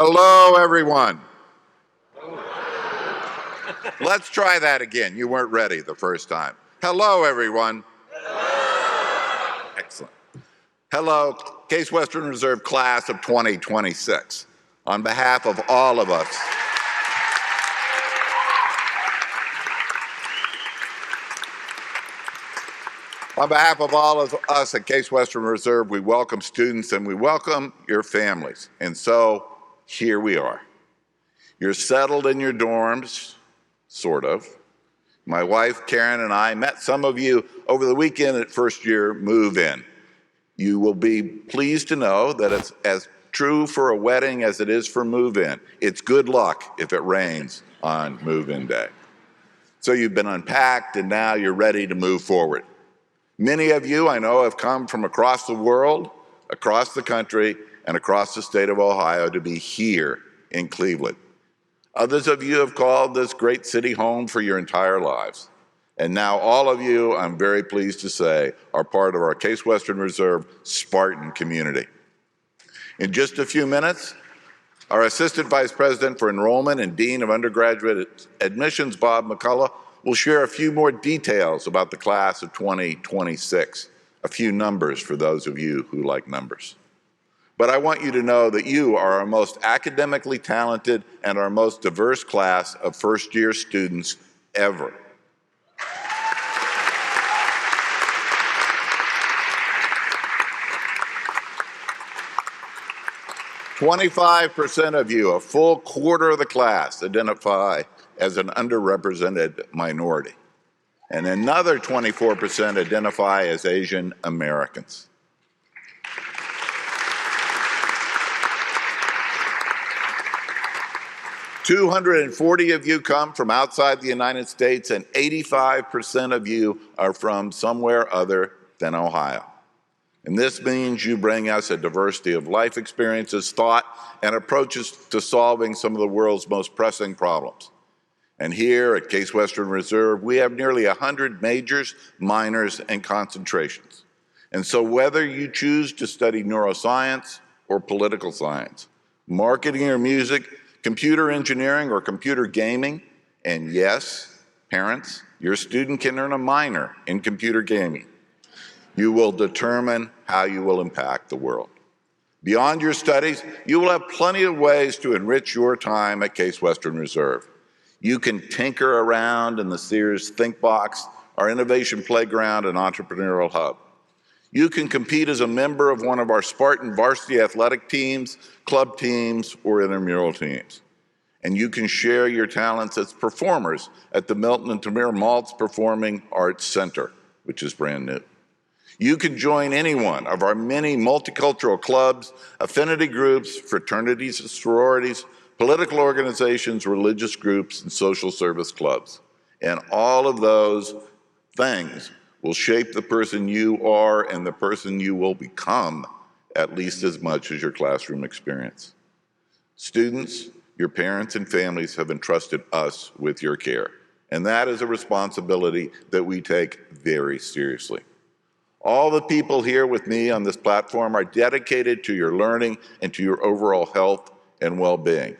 Hello, everyone. Let's try that again. You weren't ready the first time. Hello, everyone. Excellent. Hello, Case Western Reserve class of 2026. On behalf of all of us, at Case Western Reserve, we welcome students and we welcome your families. And so here we are. You're settled in your dorms, sort of. My wife, Karen, and I met some of you over the weekend at first year move-in. You will be pleased to know that it's as true for a wedding as it is for move-in. It's good luck if it rains on move-in day. So you've been unpacked and now you're ready to move forward. Many of you I know have come from across the world, across the country, and across the state of Ohio to be here in Cleveland. Others of you have called this great city home for your entire lives. And now all of you, I'm very pleased to say, are part of our Case Western Reserve Spartan community. In just a few minutes, our Assistant Vice President for Enrollment and Dean of Undergraduate Admissions, Bob McCullough, will share a few more details about the class of 2026, a few numbers for those of you who like numbers. But I want you to know that you are our most academically talented and our most diverse class of first-year students ever. "25% of you, a full quarter of the class, identify as an underrepresented minority. And another 24% identify as Asian Americans. "240 of you come from outside the United States, and 85% of you are from somewhere other than Ohio. And this means you bring us a diversity of life experiences, thought, and approaches to solving some of the world's most pressing problems. And here at Case Western Reserve, we have nearly 100 majors, minors, and concentrations. And so whether you choose to study neuroscience or political science, marketing or music, computer engineering or computer gaming, and yes, parents, your student can earn a minor in computer gaming, you will determine how you will impact the world. Beyond your studies, you will have plenty of ways to enrich your time at Case Western Reserve. You can tinker around in the Sears Think Box, our innovation playground and entrepreneurial hub. You can compete as a member of one of our Spartan varsity athletic teams, club teams, or intramural teams. And you can share your talents as performers at the Milton and Tamir Maltz Performing Arts Center, which is brand new. You can join any one of our many multicultural clubs, affinity groups, fraternities and sororities, political organizations, religious groups, and social service clubs. And all of those things will shape the person you are and the person you will become at least as much as your classroom experience. Students, your parents and families have entrusted us with your care, and that is a responsibility that we take very seriously. All the people here with me on this platform are dedicated to your learning and to your overall health and well-being.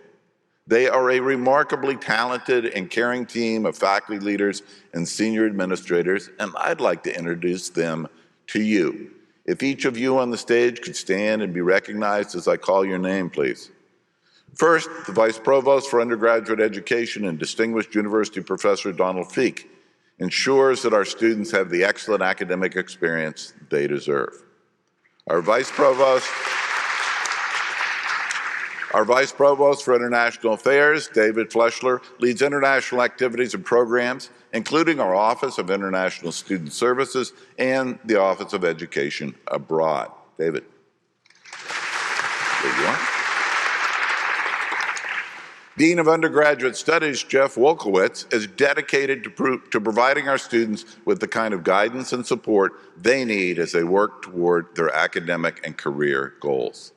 They are a remarkably talented and caring team of faculty leaders and senior administrators, and I'd like to introduce them to you. If each of you on the stage could stand and be recognized as I call your name, please. First, the Vice Provost for Undergraduate Education and Distinguished University Professor Donald Feek ensures that our students have the excellent academic experience they deserve. Our Vice Provost for International Affairs, David Fleshler, leads international activities and programs, including our Office of International Student Services and the Office of Education Abroad. David. There you are. Dean of Undergraduate Studies, Jeff Wolkowitz, is dedicated to providing our students with the kind of guidance and support they need as they work toward their academic and career goals.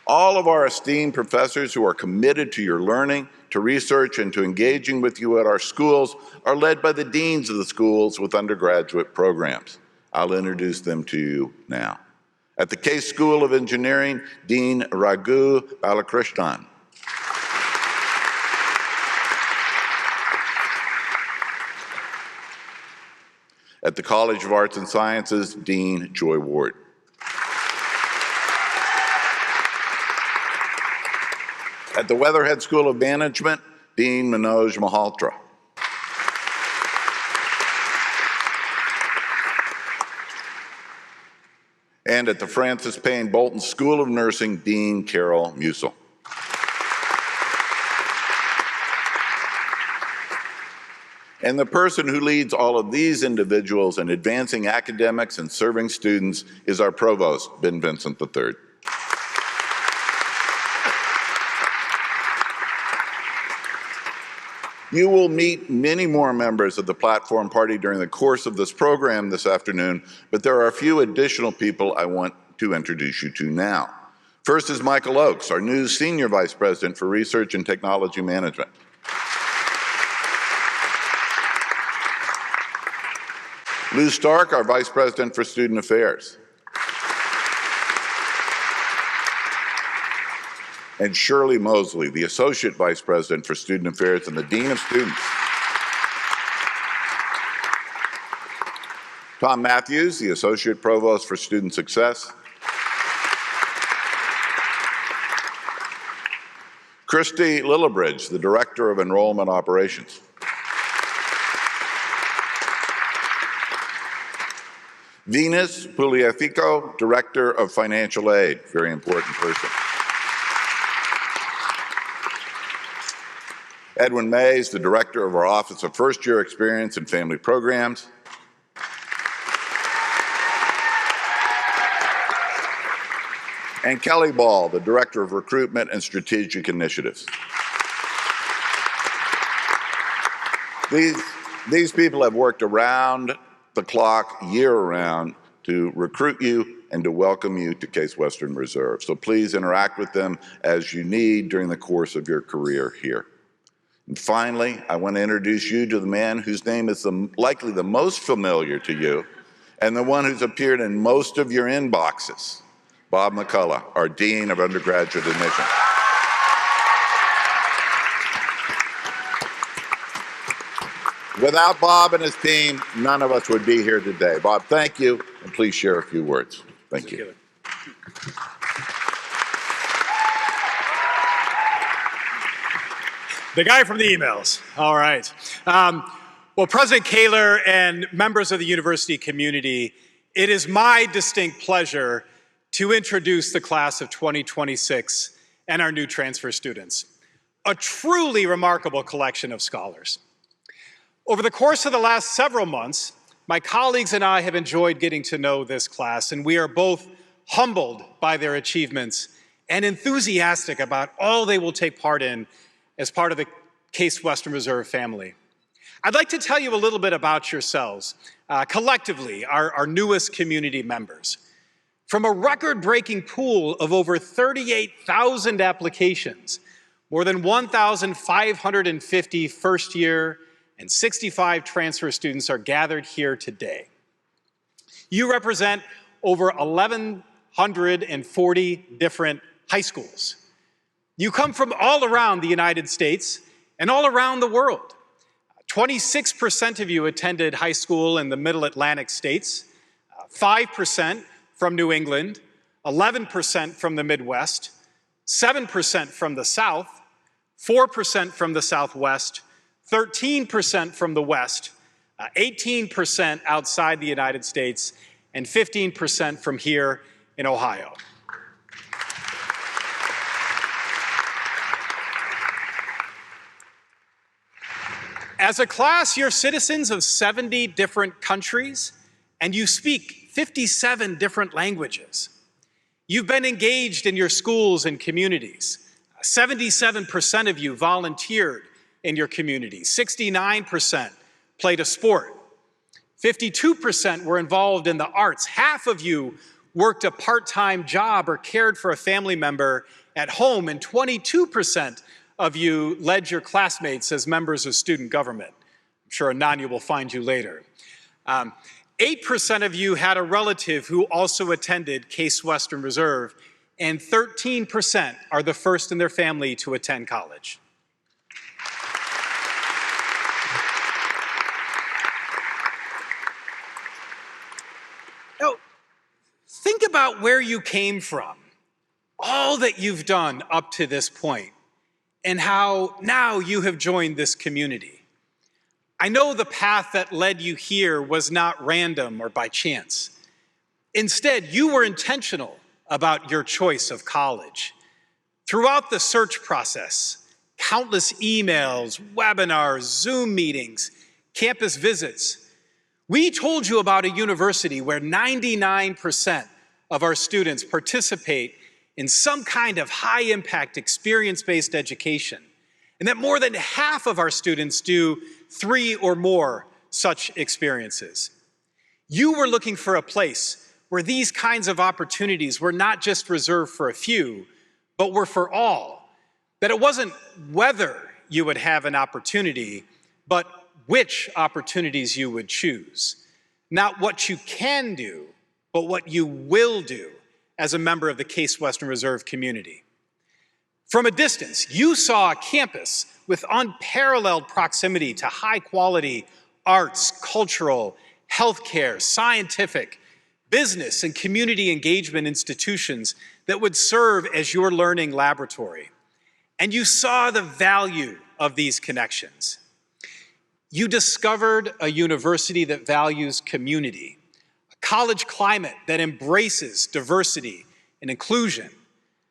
All of our esteemed professors who are committed to your learning, to research, and to engaging with you at our schools are led by the deans of the schools with undergraduate programs. I'll introduce them to you now. At the Case School of Engineering, Dean Raghu Balakrishnan. At the College of Arts and Sciences, Dean Joy Ward. At the Weatherhead School of Management, Dean Manoj Malhotra. And at the Francis Payne Bolton School of Nursing, Dean Carol Musil. And the person who leads all of these individuals in advancing academics and serving students is our Provost, Ben Vincent III. You will meet many more members of the Platform Party during the course of this program this afternoon, but there are a few additional people I want to introduce you to now. First is Michael Oakes, our new Senior Vice President for Research and Technology Management. Lou Stark, our Vice President for Student Affairs. And Shirley Mosley, the Associate Vice President for Student Affairs and the Dean of Students. Tom Matthews, the Associate Provost for Student Success. Christy Lillibridge, the Director of Enrollment Operations. Venus Pugliafico, Director of Financial Aid, very important person. Edwin Mays, the Director of our Office of First Year Experience and Family Programs. And Kelly Ball, the Director of Recruitment and Strategic Initiatives. These people have worked around the clock, year-round, to recruit you and to welcome you to Case Western Reserve. So please interact with them as you need during the course of your career here. And finally, I want to introduce you to the man whose name is likely the most familiar to you and the one who's appeared in most of your inboxes, Bob McCullough, our Dean of Undergraduate Admission. Without Bob and his team, none of us would be here today. Bob, thank you, and please share a few words. Thank you. The guy from the emails. All right. Well, President Kaler and members of the university community, it is my distinct pleasure to introduce the class of 2026 and our new transfer students. A truly remarkable collection of scholars. Over the course of the last several months, my colleagues and I have enjoyed getting to know this class, and we are both humbled by their achievements and enthusiastic about all they will take part in as part of the Case Western Reserve family. I'd like to tell you a little bit about yourselves, collectively, our newest community members. From a record-breaking pool of over 38,000 applications, more than 1,550 first-year and 65 transfer students are gathered here today. You represent over 1,140 different high schools. You come from all around the United States and all around the world. 26% of you attended high school in the Middle Atlantic states, 5% from New England, 11% from the Midwest, 7% from the South, 4% from the Southwest, 13% from the West, 18% outside the United States, and 15% from here in Ohio. As a class, you're citizens of 70 different countries, and you speak 57 different languages. You've been engaged in your schools and communities. 77% of you volunteered in your community. 69% played a sport. 52% were involved in the arts. Half of you worked a part-time job or cared for a family member at home, and 22% of you led your classmates as members of student government. I'm sure Ananya will find you later. 8% of you had a relative who also attended Case Western Reserve, and 13% are the first in their family to attend college. Now, think about where you came from, all that you've done up to this point, and how now you have joined this community. I know the path that led you here was not random or by chance. Instead, you were intentional about your choice of college. Throughout the search process, countless emails, webinars, Zoom meetings, campus visits, we told you about a university where 99% of our students participate in some kind of high-impact experience-based education, and that more than half of our students do 3 or more such experiences. You were looking for a place where these kinds of opportunities were not just reserved for a few, but were for all. That it wasn't whether you would have an opportunity, but which opportunities you would choose. Not what you can do, but what you will do as a member of the Case Western Reserve community. From a distance, you saw a campus with unparalleled proximity to high-quality arts, cultural, healthcare, scientific, business, and community engagement institutions that would serve as your learning laboratory. And you saw the value of these connections. You discovered a university that values community, a college climate that embraces diversity and inclusion,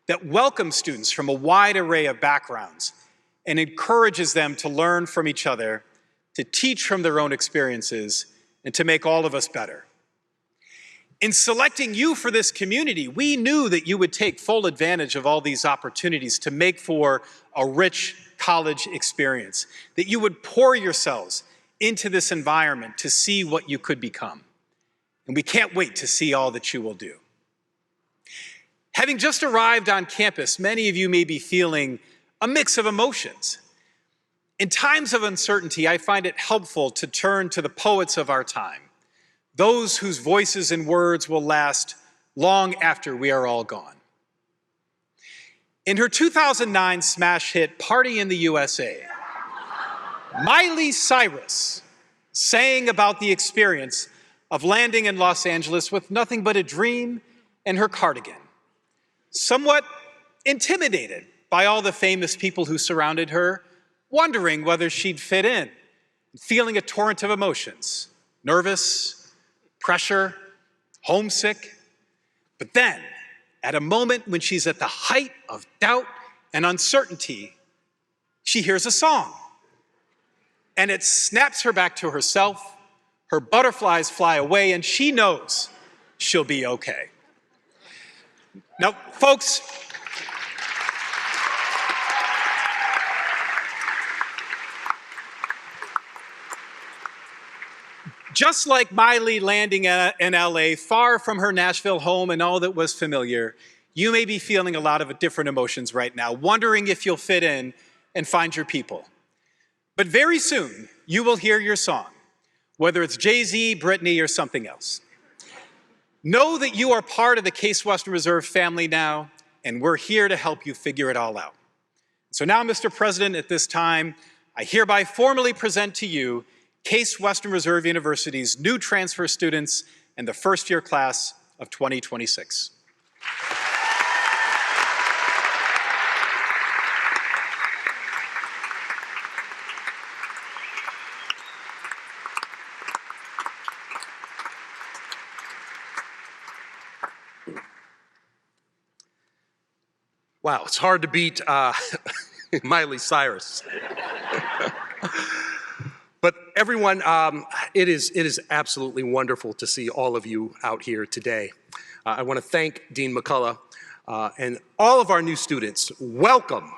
that welcomes students from a wide array of backgrounds and encourages them to learn from each other, to teach from their own experiences, and to make all of us better. In selecting you for this community, we knew that you would take full advantage of all these opportunities to make for a rich college experience, that you would pour yourselves into this environment to see what you could become. And we can't wait to see all that you will do. Having just arrived on campus, many of you may be feeling a mix of emotions. In times of uncertainty, I find it helpful to turn to the poets of our time, those whose voices and words will last long after we are all gone. In her 2009 smash hit, Party in the USA, Miley Cyrus sang about the experience of landing in Los Angeles with nothing but a dream and her cardigan, somewhat intimidated by all the famous people who surrounded her, wondering whether she'd fit in, feeling a torrent of emotions, nervous, pressure, homesick. But then, at a moment when she's at the height of doubt and uncertainty, she hears a song. And it snaps her back to herself, her butterflies fly away, and she knows she'll be okay. Now, folks, just like Miley landing in LA, far from her Nashville home and all that was familiar, you may be feeling a lot of different emotions right now, wondering if you'll fit in and find your people. But very soon, you will hear your song, whether it's Jay-Z, Britney, or something else. Know that you are part of the Case Western Reserve family now, and we're here to help you figure it all out. So now, Mr. President, at this time, I hereby formally present to you Case Western Reserve University's new transfer students and the first-year class of 2026. Wow, it's hard to beat Miley Cyrus. But everyone, it is absolutely wonderful to see all of you out here today. I want to thank Dean McCullough and all of our new students. Welcome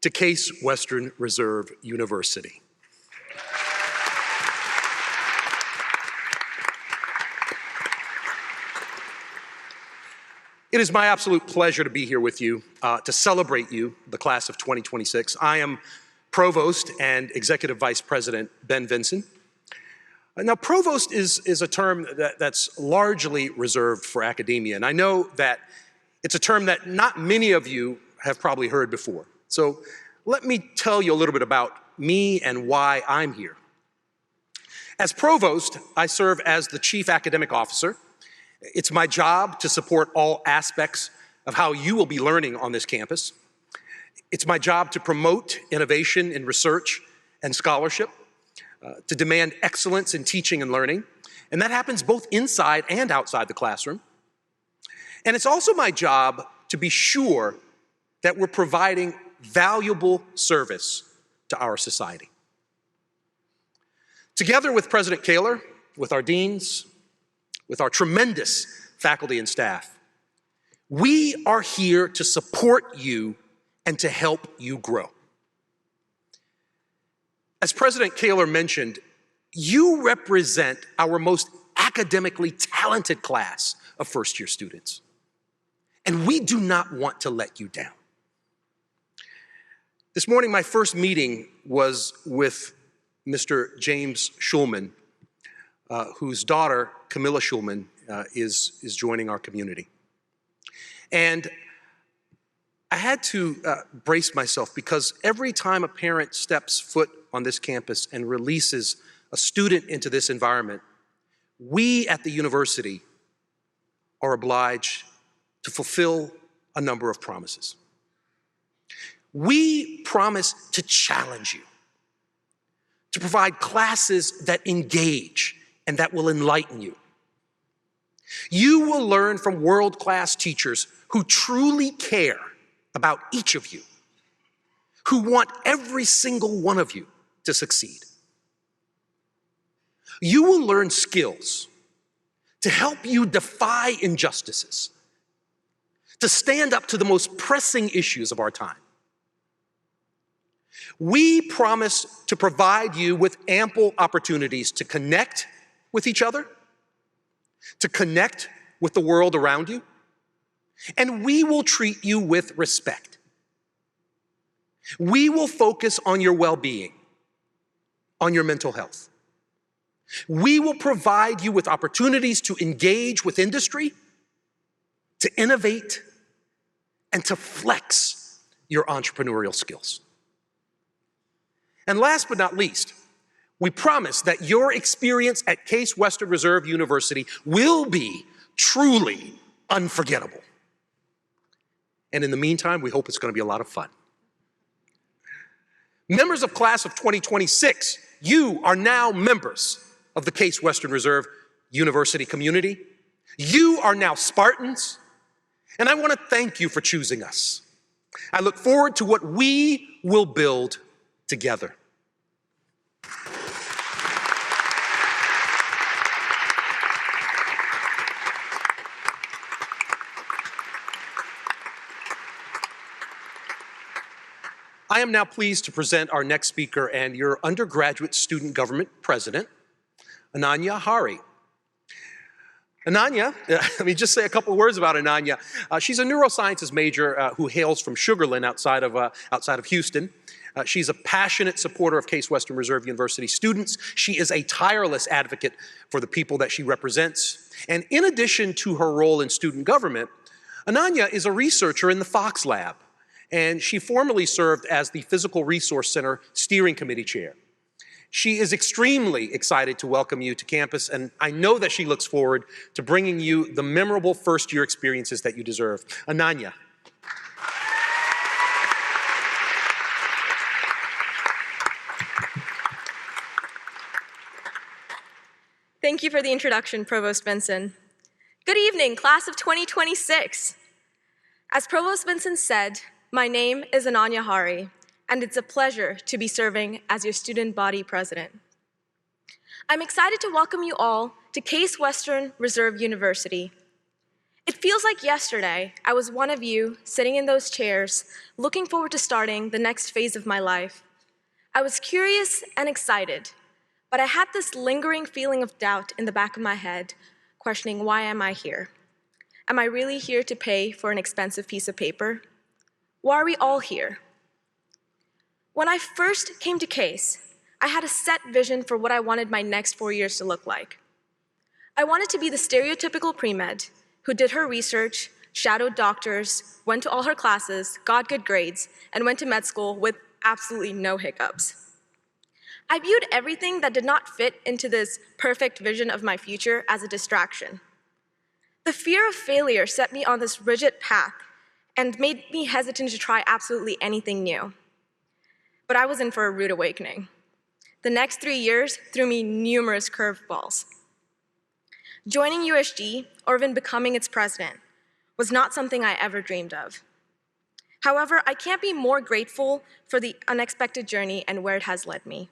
to Case Western Reserve University. It is my absolute pleasure to be here with you to celebrate you, the class of 2026. I am Provost and Executive Vice President Ben Vinson. Now, provost is a term that's largely reserved for academia, and I know that it's a term that not many of you have probably heard before. So let me tell you a little bit about me and why I'm here. As provost, I serve as the chief academic officer. It's my job to support all aspects of how you will be learning on this campus. It's my job to promote innovation in research and scholarship, to demand excellence in teaching and learning, and that happens both inside and outside the classroom. And it's also my job to be sure that we're providing valuable service to our society. Together with President Kaler, with our deans, with our tremendous faculty and staff, we are here to support you and to help you grow. As President Kaler mentioned, you represent our most academically talented class of first-year students, and we do not want to let you down. This morning, my first meeting was with Mr. James Schulman, whose daughter, Camilla Schulman, is joining our community. And I had to brace myself because every time a parent steps foot on this campus and releases a student into this environment, we at the university are obliged to fulfill a number of promises. We promise to challenge you, to provide classes that engage and that will enlighten you. You will learn from world-class teachers who truly care about each of you, who want every single one of you to succeed. You will learn skills to help you defy injustices, to stand up to the most pressing issues of our time. We promise to provide you with ample opportunities to connect with each other, to connect with the world around you, and we will treat you with respect. We will focus on your well-being, on your mental health. We will provide you with opportunities to engage with industry, to innovate, and to flex your entrepreneurial skills. And last but not least, we promise that your experience at Case Western Reserve University will be truly unforgettable. And in the meantime, we hope it's going to be a lot of fun. Members of class of 2026, you are now members of the Case Western Reserve University community. You are now Spartans, and I want to thank you for choosing us. I look forward to what we will build together. I am now pleased to present our next speaker and your undergraduate student government president, Ananya Hari. Ananya, let me just say a couple words about Ananya. She's a neurosciences major who hails from Sugar Land outside of Houston. She's a passionate supporter of Case Western Reserve University students. She is a tireless advocate for the people that she represents. And in addition to her role in student government, Ananya is a researcher in the Fox Lab, and she formerly served as the Physical Resource Center Steering Committee Chair. She is extremely excited to welcome you to campus, and I know that she looks forward to bringing you the memorable first-year experiences that you deserve. Ananya. Thank you for the introduction, Provost Benson. Good evening, class of 2026. As Provost Benson said, my name is Ananya Hari, and it's a pleasure to be serving as your student body president. I'm excited to welcome you all to Case Western Reserve University. It feels like yesterday I was one of you sitting in those chairs, looking forward to starting the next phase of my life. I was curious and excited, but I had this lingering feeling of doubt in the back of my head, questioning, why am I here? Am I really here to pay for an expensive piece of paper? Why are we all here? When I first came to Case, I had a set vision for what I wanted my next 4 years to look like. I wanted to be the stereotypical pre-med who did her research, shadowed doctors, went to all her classes, got good grades, and went to med school with absolutely no hiccups. I viewed everything that did not fit into this perfect vision of my future as a distraction. The fear of failure set me on this rigid path and made me hesitant to try absolutely anything new. But I was in for a rude awakening. The next 3 years threw me numerous curveballs. Joining USG, or even becoming its president, was not something I ever dreamed of. However, I can't be more grateful for the unexpected journey and where it has led me.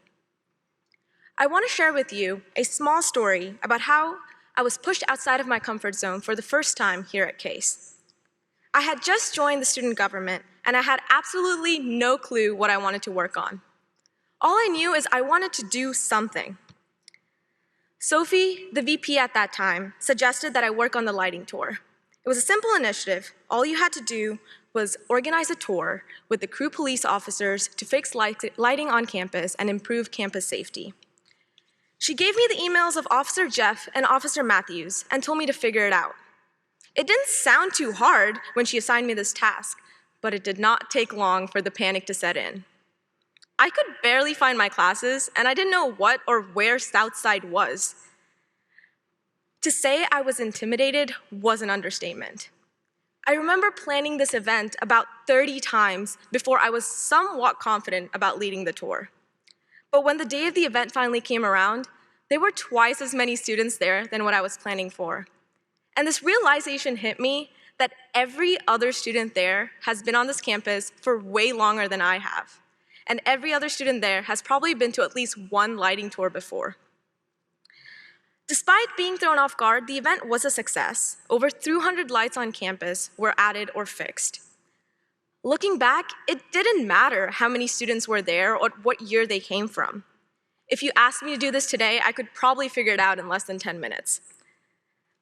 I want to share with you a small story about how I was pushed outside of my comfort zone for the first time here at CASE. I had just joined the student government, and I had absolutely no clue what I wanted to work on. All I knew is I wanted to do something. Sophie, the VP at that time, suggested that I work on the lighting tour. It was a simple initiative. All you had to do was organize a tour with the crew police officers to fix lighting on campus and improve campus safety. She gave me the emails of Officer Jeff and Officer Matthews and told me to figure it out. It didn't sound too hard when she assigned me this task, but it did not take long for the panic to set in. I could barely find my classes, and I didn't know what or where Southside was. To say I was intimidated was an understatement. I remember planning this event about 30 times before I was somewhat confident about leading the tour. But when the day of the event finally came around, there were twice as many students there than what I was planning for. And this realization hit me that every other student there has been on this campus for way longer than I have. And every other student there has probably been to at least one lighting tour before. Despite being thrown off guard, the event was a success. Over 300 lights on campus were added or fixed. Looking back, it didn't matter how many students were there or what year they came from. If you asked me to do this today, I could probably figure it out in less than 10 minutes.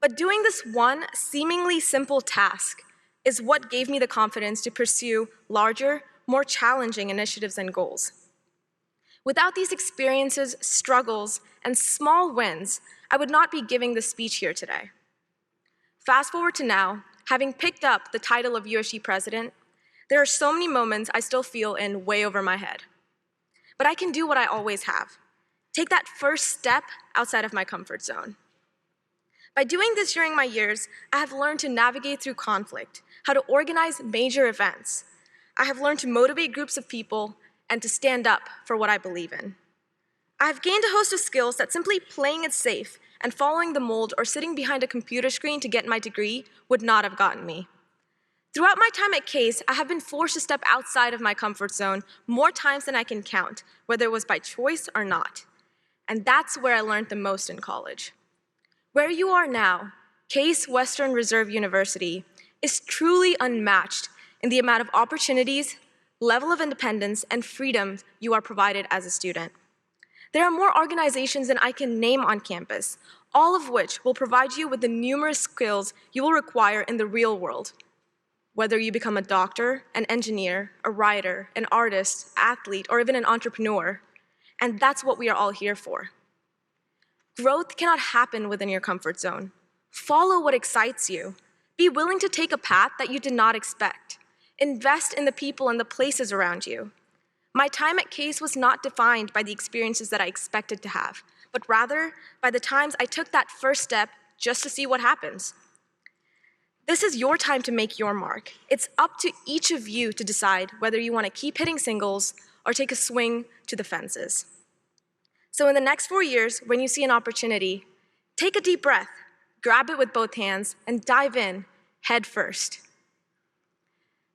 But doing this one seemingly simple task is what gave me the confidence to pursue larger, more challenging initiatives and goals. Without these experiences, struggles, and small wins, I would not be giving this speech here today. Fast forward to now, having picked up the title of USG president, there are so many moments I still feel in way over my head. But I can do what I always have. Take that first step outside of my comfort zone. By doing this during my years, I have learned to navigate through conflict, how to organize major events. I have learned to motivate groups of people and to stand up for what I believe in. I have gained a host of skills that simply playing it safe and following the mold or sitting behind a computer screen to get my degree would not have gotten me. Throughout my time at CASE, I have been forced to step outside of my comfort zone more times than I can count, whether it was by choice or not. And that's where I learned the most in college. Where you are now, CASE Western Reserve University is truly unmatched in the amount of opportunities, level of independence, and freedom you are provided as a student. There are more organizations than I can name on campus, all of which will provide you with the numerous skills you will require in the real world. Whether you become a doctor, an engineer, a writer, an artist, athlete, or even an entrepreneur, and that's what we are all here for. Growth cannot happen within your comfort zone. Follow what excites you. Be willing to take a path that you did not expect. Invest in the people and the places around you. My time at CASE was not defined by the experiences that I expected to have, but rather by the times I took that first step just to see what happens. This is your time to make your mark. It's up to each of you to decide whether you want to keep hitting singles or take a swing to the fences. So in the next 4 years, when you see an opportunity, take a deep breath, grab it with both hands, and dive in head first.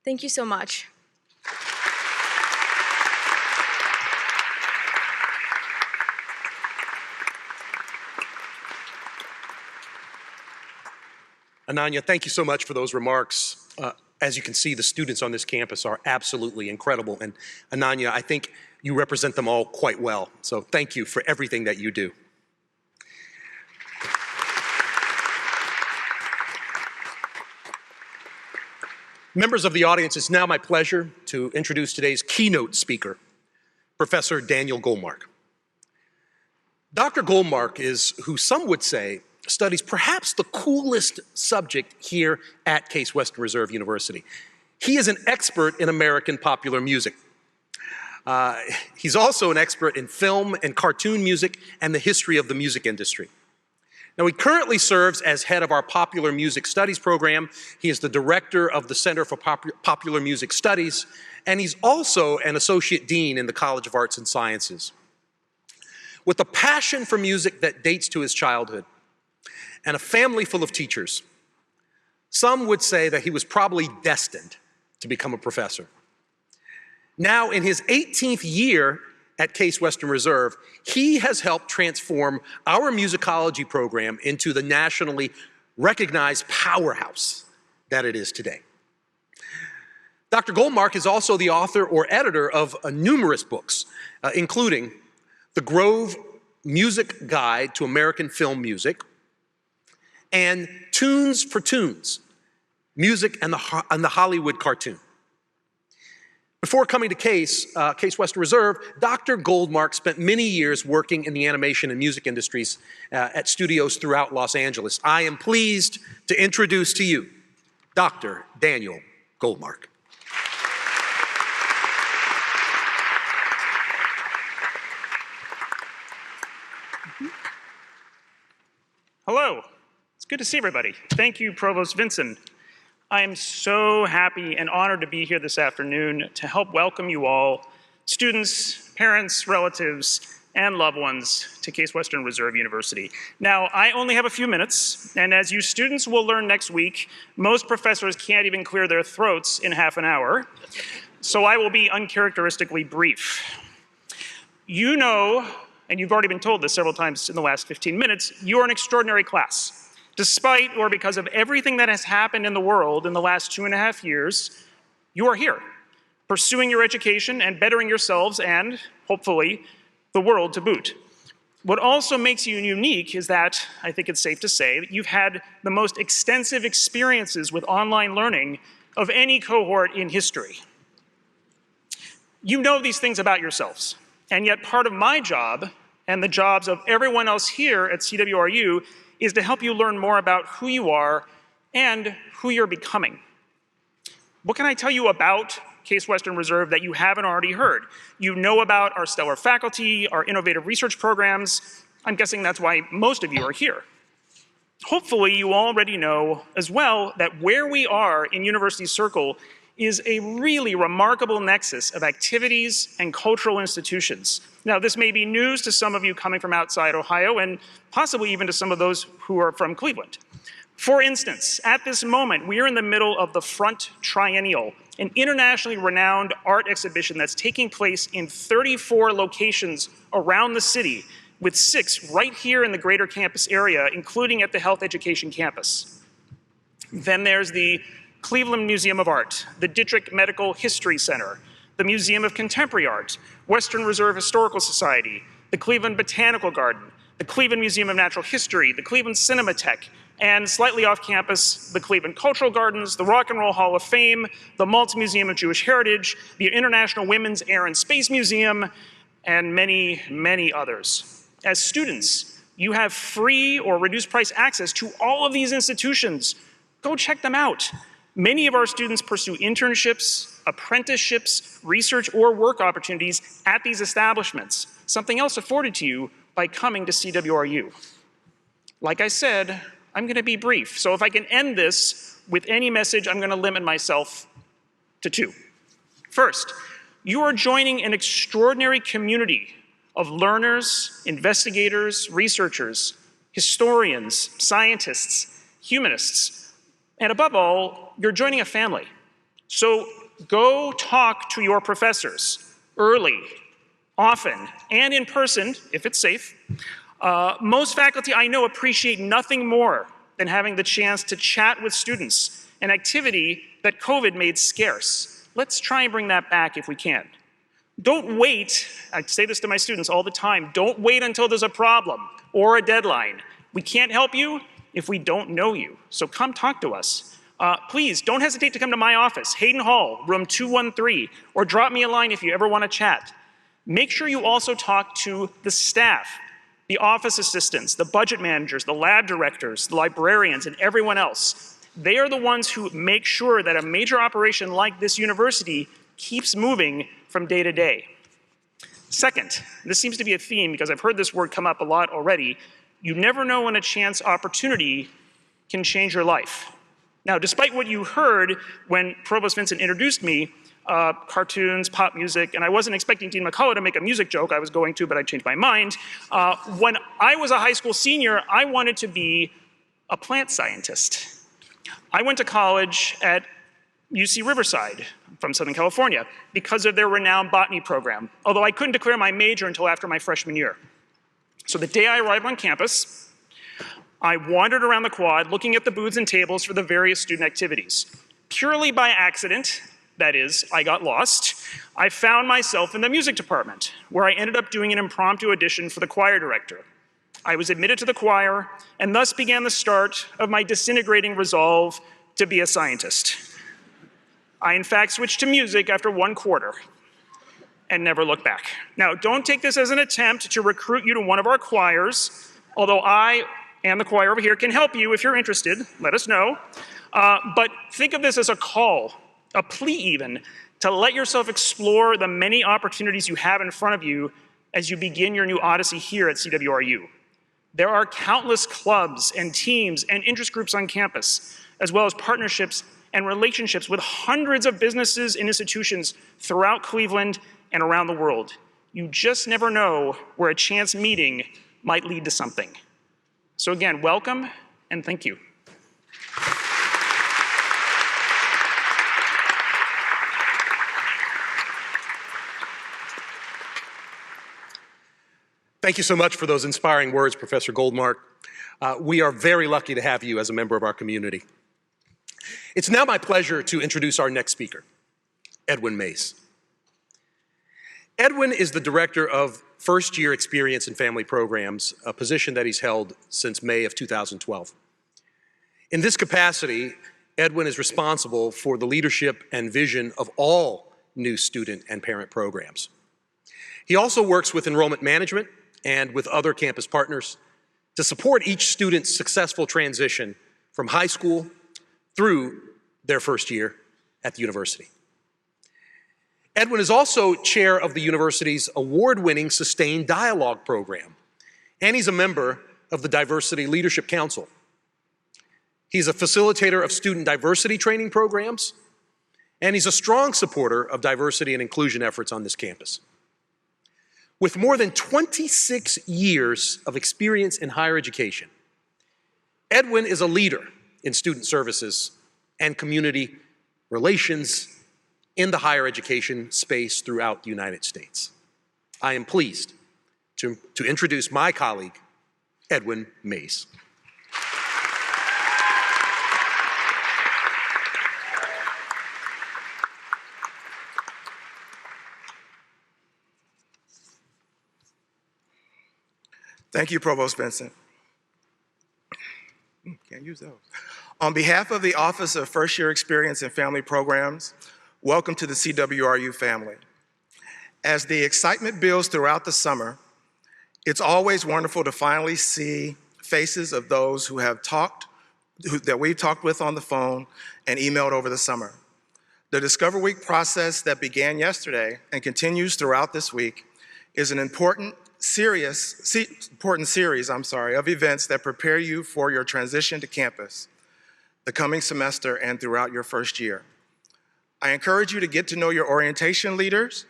Thank you so much. Ananya, thank you so much for those remarks. As you can see, the students on this campus are absolutely incredible. And Ananya, I think you represent them all quite well. So thank you for everything that you do. Members of the audience, it's now my pleasure to introduce today's keynote speaker, Professor Daniel Goldmark. Dr. Goldmark is who some would say studies perhaps the coolest subject here at Case Western Reserve University. He is an expert in American popular music. He's also an expert in film and cartoon music and the history of the music industry. Now, he currently serves as head of our Popular Music Studies program. He is the director of the Center for Popular Music Studies, and he's also an associate dean in the College of Arts and Sciences. With a passion for music that dates to his childhood and a family full of teachers, some would say that he was probably destined to become a professor. Now, in his 18th year at Case Western Reserve, he has helped transform our musicology program into the nationally recognized powerhouse that it is today. Dr. Goldmark is also the author or editor of numerous books, including The Grove Music Guide to American Film Music and Tunes for Tunes, Music and the Hollywood Cartoon. Before coming to Case Western Reserve, Dr. Goldmark spent many years working in the animation and music industries at studios throughout Los Angeles. I am pleased to introduce to you Dr. Daniel Goldmark. Hello, it's good to see everybody. Thank you, Provost Vinson. I am so happy and honored to be here this afternoon to help welcome you all, students, parents, relatives, and loved ones to Case Western Reserve University. Now, I only have a few minutes, and as you students will learn next week, most professors can't even clear their throats in half an hour, so I will be uncharacteristically brief. You know, and you've already been told this several times in the last 15 minutes, you are an extraordinary class. Despite or because of everything that has happened in the world in the last 2.5 years, you are here, pursuing your education and bettering yourselves and, hopefully, the world to boot. What also makes you unique is that, I think it's safe to say, that you've had the most extensive experiences with online learning of any cohort in history. You know these things about yourselves, and yet part of my job, and the jobs of everyone else here at CWRU, is to help you learn more about who you are and who you're becoming. What can I tell you about Case Western Reserve that you haven't already heard? You know about our stellar faculty, our innovative research programs. I'm guessing that's why most of you are here. Hopefully you already know as well that where we are in University Circle is a really remarkable nexus of activities and cultural institutions. Now, this may be news to some of you coming from outside Ohio and possibly even to some of those who are from Cleveland. For instance, at this moment, we are in the middle of the Front Triennial, an internationally renowned art exhibition that's taking place in 34 locations around the city, with 6 right here in the greater campus area, including at the Health Education campus. Then there's the Cleveland Museum of Art, the Dittrich Medical History Center, the Museum of Contemporary Art, Western Reserve Historical Society, the Cleveland Botanical Garden, the Cleveland Museum of Natural History, the Cleveland Cinematheque, and slightly off campus, the Cleveland Cultural Gardens, the Rock and Roll Hall of Fame, the Maltz Museum of Jewish Heritage, the International Women's Air and Space Museum, and many, many others. As students, you have free or reduced price access to all of these institutions. Go check them out. Many of our students pursue internships, apprenticeships, research, or work opportunities at these establishments, something else afforded to you by coming to CWRU. Like I said, I'm going to be brief, so if I can end this with any message, I'm going to limit myself to 2. First, you are joining an extraordinary community of learners, investigators, researchers, historians, scientists, humanists, and above all, you're joining a family. So go talk to your professors early, often, and in person, if it's safe. Most faculty I know appreciate nothing more than having the chance to chat with students, an activity that COVID made scarce. Let's try and bring that back if we can. Don't wait, I say this to my students all the time, don't wait until there's a problem or a deadline. We can't help you if we don't know you, so come talk to us. Please, don't hesitate to come to my office, Hayden Hall, room 213, or drop me a line if you ever want to chat. Make sure you also talk to the staff, the office assistants, the budget managers, the lab directors, the librarians, and everyone else. They are the ones who make sure that a major operation like this university keeps moving from day to day. Second, this seems to be a theme because I've heard this word come up a lot already. You never know when a chance opportunity can change your life. Now, despite what you heard when Provost Vincent introduced me, cartoons, pop music, and I wasn't expecting Dean McCullough to make a music joke. I was going to, but I changed my mind. When I was a high school senior, I wanted to be a plant scientist. I went to college at UC Riverside from Southern California because of their renowned botany program, although I couldn't declare my major until after my freshman year. So the day I arrived on campus, I wandered around the quad looking at the booths and tables for the various student activities. Purely by accident, that is, I got lost, I found myself in the music department, where I ended up doing an impromptu audition for the choir director. I was admitted to the choir, and thus began the start of my disintegrating resolve to be a scientist. I, in fact, switched to music after 1 quarter and never looked back. Now, don't take this as an attempt to recruit you to one of our choirs, although I and the choir over here can help you if you're interested. Let us know. But think of this as a call, a plea even, to let yourself explore the many opportunities you have in front of you as you begin your new odyssey here at CWRU. There are countless clubs and teams and interest groups on campus, as well as partnerships and relationships with hundreds of businesses and institutions throughout Cleveland and around the world. You just never know where a chance meeting might lead to something. So again, welcome and thank you. Thank you so much for those inspiring words, Professor Goldmark. We are very lucky to have you as a member of our community. It's now my pleasure to introduce our next speaker, Edwin Mace. Edwin is the Director of First Year Experience and Family Programs, a position that he's held since May of 2012. In this capacity, Edwin is responsible for the leadership and vision of all new student and parent programs. He also works with enrollment management and with other campus partners to support each student's successful transition from high school through their first year at the university. Edwin is also chair of the university's award-winning Sustained Dialogue program, and he's a member of the Diversity Leadership Council. He's a facilitator of student diversity training programs, and he's a strong supporter of diversity and inclusion efforts on this campus. With more than 26 years of experience in higher education, Edwin is a leader in student services and community relations in the higher education space throughout the United States. I am pleased to introduce my colleague, Edwin Mace. Thank you, Provost Vincent. Can't use those. On behalf of the Office of First Year Experience and Family Programs, welcome to the CWRU family. As the excitement builds throughout the summer, it's always wonderful to finally see faces of those who have that we've talked with on the phone and emailed over the summer. The Discover Week process that began yesterday and continues throughout this week is an important series of events that prepare you for your transition to campus, the coming semester, and throughout your first year. I encourage you to get to know your orientation leaders,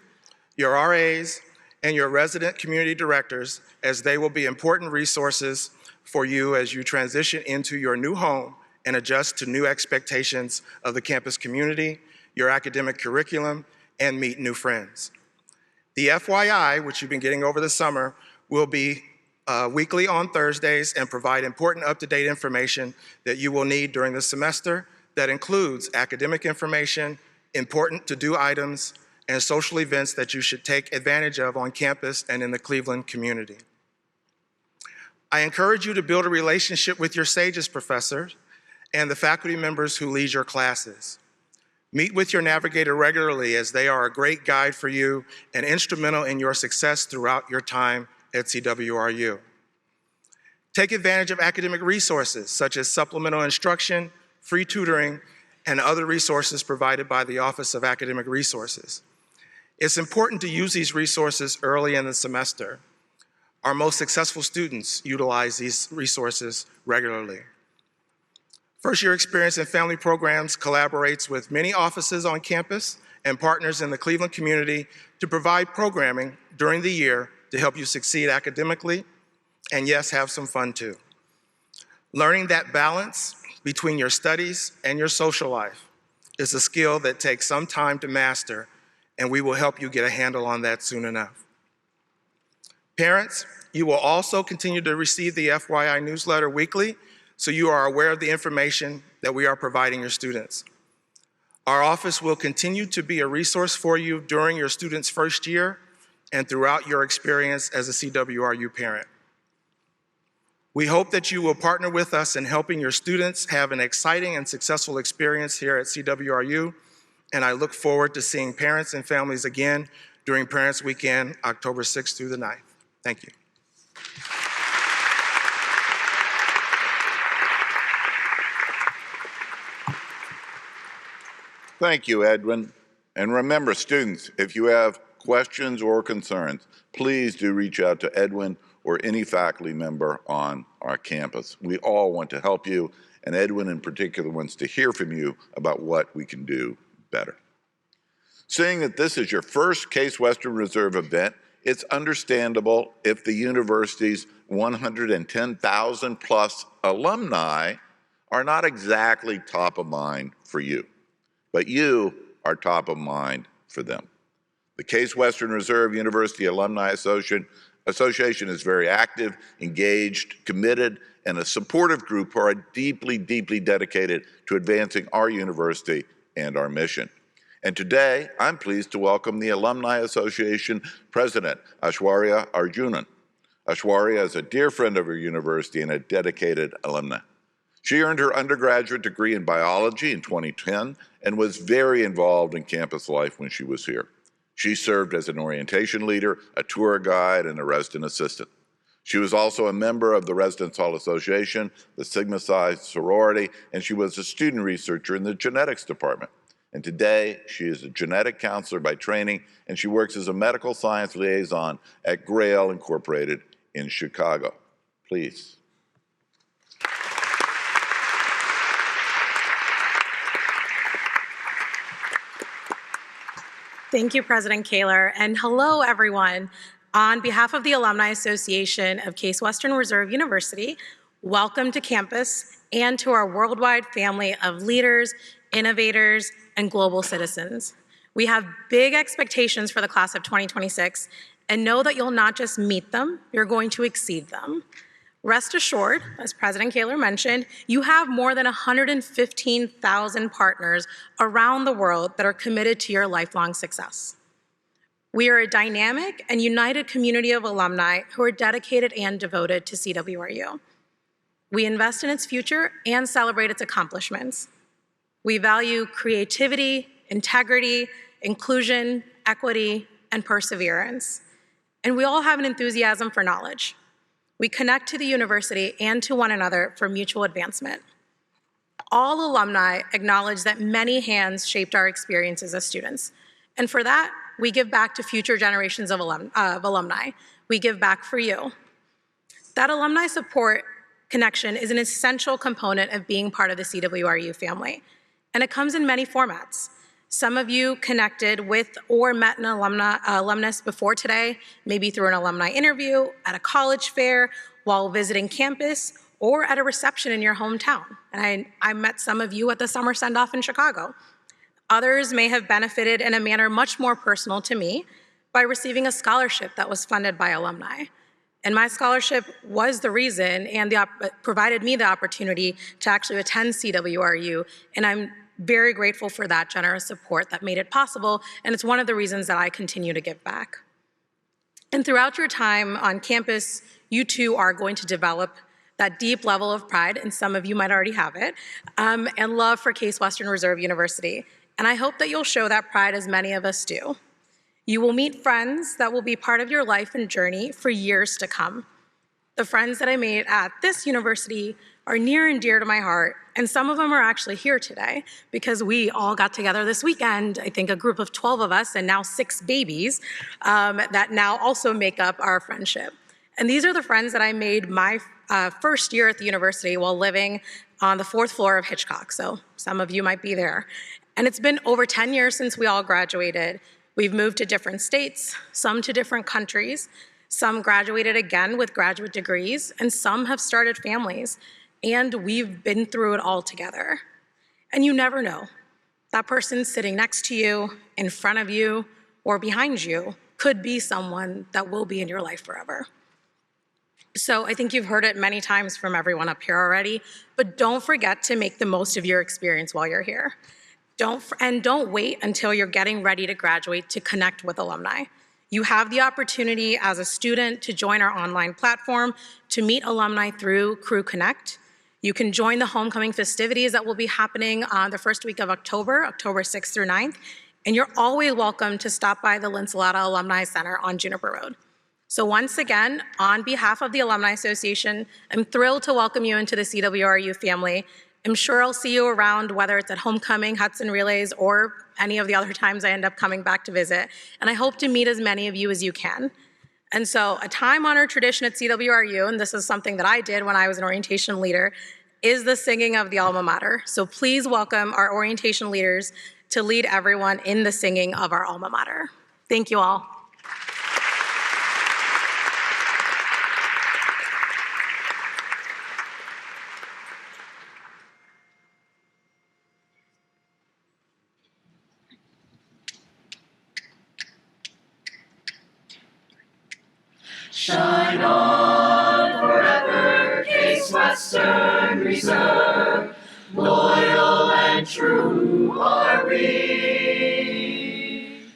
your RAs, and your resident community directors, as they will be important resources for you as you transition into your new home and adjust to new expectations of the campus community, your academic curriculum, and meet new friends. The FYI, which you've been getting over the summer, will be weekly on Thursdays and provide important up-to-date information that you will need during the semester that includes academic information, important to-do items, and social events that you should take advantage of on campus and in the Cleveland community. I encourage you to build a relationship with your SAGES professors and the faculty members who lead your classes. Meet with your navigator regularly, as they are a great guide for you and instrumental in your success throughout your time at CWRU. Take advantage of academic resources such as supplemental instruction, free tutoring, and other resources provided by the Office of Academic Resources. It's important to use these resources early in the semester. Our most successful students utilize these resources regularly. First-year experience in family programs collaborates with many offices on campus and partners in the Cleveland community to provide programming during the year to help you succeed academically and, yes, have some fun too. Learning that balance between your studies and your social life is a skill that takes some time to master, and we will help you get a handle on that soon enough. Parents, you will also continue to receive the FYI newsletter weekly, so you are aware of the information that we are providing your students. Our office will continue to be a resource for you during your students' first year and throughout your experience as a CWRU parent. We hope that you will partner with us in helping your students have an exciting and successful experience here at CWRU, and I look forward to seeing parents and families again during Parents Weekend, October 6th through the 9th. Thank you. Thank you, Edwin. And remember, students, if you have questions or concerns, please do reach out to Edwin or any faculty member on our campus. We all want to help you, and Edwin in particular wants to hear from you about what we can do better. Seeing that this is your first Case Western Reserve event, it's understandable if the university's 110,000 plus alumni are not exactly top of mind for you, but you are top of mind for them. The Case Western Reserve University Alumni Association is very active, engaged, committed, and a supportive group who are deeply, deeply dedicated to advancing our university and our mission. And today, I'm pleased to welcome the Alumni Association President, Aishwarya Arjunan. Aishwarya is a dear friend of our university and a dedicated alumna. She earned her undergraduate degree in biology in 2010 and was very involved in campus life when she was here. She served as an orientation leader, a tour guide, and a resident assistant. She was also a member of the Residence Hall Association, the Sigma Psi sorority, and she was a student researcher in the genetics department. And today, she is a genetic counselor by training, and she works as a medical science liaison at Grail Incorporated in Chicago. Please. Thank you, President Kaler, and hello, everyone. On behalf of the Alumni Association of Case Western Reserve University, welcome to campus and to our worldwide family of leaders, innovators, and global citizens. We have big expectations for the class of 2026, and know that you'll not just meet them, you're going to exceed them. Rest assured, as President Kaler mentioned, you have more than 115,000 partners around the world that are committed to your lifelong success. We are a dynamic and united community of alumni who are dedicated and devoted to CWRU. We invest in its future and celebrate its accomplishments. We value creativity, integrity, inclusion, equity, and perseverance. And we all have an enthusiasm for knowledge. We connect to the university and to one another for mutual advancement. All alumni acknowledge that many hands shaped our experiences as students. And for that, we give back to future generations of alumni. We give back for you. That alumni support connection is an essential component of being part of the CWRU family. And it comes in many formats. Some of you connected with or met an alumnus before today, maybe through an alumni interview, at a college fair, while visiting campus, or at a reception in your hometown. And I met some of you at the summer send-off in Chicago. Others may have benefited in a manner much more personal to me by receiving a scholarship that was funded by alumni. And my scholarship was the reason and provided me the opportunity to actually attend CWRU, and I'm very grateful for that generous support that made it possible, and it's one of the reasons that I continue to give back. And throughout your time on campus, you too are going to develop that deep level of pride, and some of you might already have it, and love for Case Western Reserve University. And I hope that you'll show that pride as many of us do. You will meet friends that will be part of your life and journey for years to come. The friends that I made at this university are near and dear to my heart, and some of them are actually here today because we all got together this weekend, I think a group of 12 of us and now 6 babies that now also make up our friendship. And these are the friends that I made my first year at the university while living on the 4th floor of Hitchcock, so some of you might be there. And it's been over 10 years since we all graduated. We've moved to different states, some to different countries, some graduated again with graduate degrees, and some have started families. And we've been through it all together. And you never know. That person sitting next to you, in front of you, or behind you could be someone that will be in your life forever. So I think you've heard it many times from everyone up here already, but don't forget to make the most of your experience while you're here. Don't wait until you're getting ready to graduate to connect with alumni. You have the opportunity as a student to join our online platform to meet alumni through Crew Connect. You can join the homecoming festivities that will be happening on the first week of October 6th through 9th, and you're always welcome to stop by the Linsalata Alumni Center on Juniper Road. So once again, on behalf of the Alumni Association, I'm thrilled to welcome you into the CWRU family. I'm sure I'll see you around, whether it's at homecoming, Hudson Relays, or any of the other times I end up coming back to visit. And I hope to meet as many of you as you can. And so a time-honored tradition at CWRU, and this is something that I did when I was an orientation leader, is the singing of the alma mater. So please welcome our orientation leaders to lead everyone in the singing of our alma mater. Thank you all. Shine on forever, Case Western Reserve. Loyal and true are we.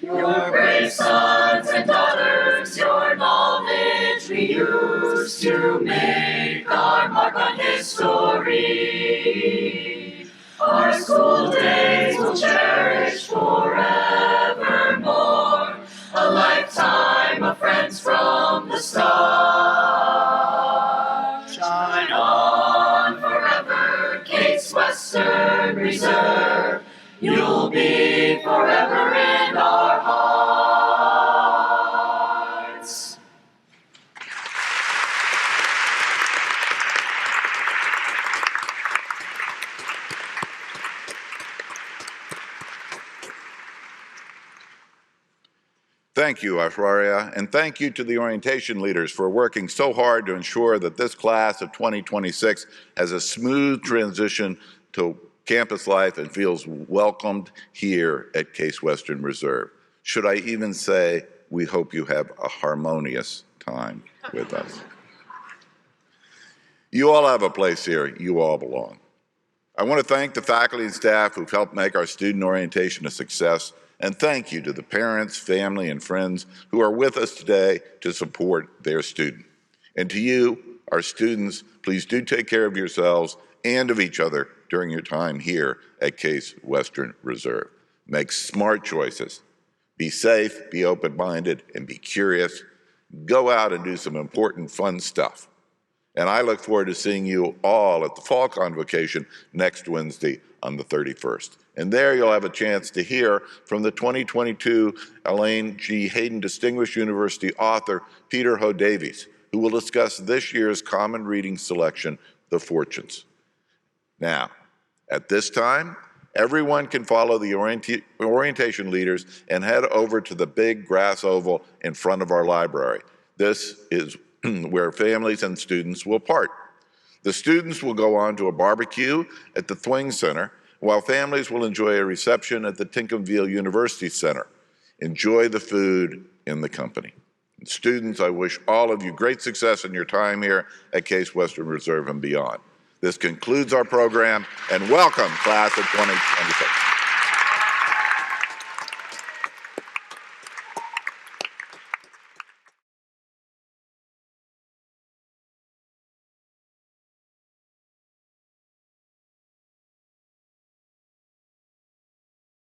Your brave sons and daughters, your knowledge we use to make our mark on history. Our school days will cherish forevermore. A lifetime of friends from the start. Shine on forever, Case Western Reserve. You'll be forever in our hearts. Thank you, Ashwarya, and thank you to the orientation leaders for working so hard to ensure that this class of 2026 has a smooth transition to campus life and feels welcomed here at Case Western Reserve. Should I even say, we hope you have a harmonious time with us. You all have a place here. You all belong. I want to thank the faculty and staff who've helped make our student orientation a success. And thank you to the parents, family, and friends who are with us today to support their student. And to you, our students, please do take care of yourselves and of each other during your time here at Case Western Reserve. Make smart choices. Be safe, be open-minded, and be curious. Go out and do some important, fun stuff. And I look forward to seeing you all at the Fall Convocation next Wednesday on the 31st. And there you'll have a chance to hear from the 2022 Elaine G. Hayden Distinguished University author, Peter Ho Davies, who will discuss this year's common reading selection, The Fortunes. Now, at this time, everyone can follow the orientation leaders and head over to the big grass oval in front of our library. This is where families and students will part. The students will go on to a barbecue at the Thwing Center, while families will enjoy a reception at the Tincomville University Center. Enjoy the food in the company. And students, I wish all of you great success in your time here at Case Western Reserve and beyond. This concludes our program, and welcome, class of 2026.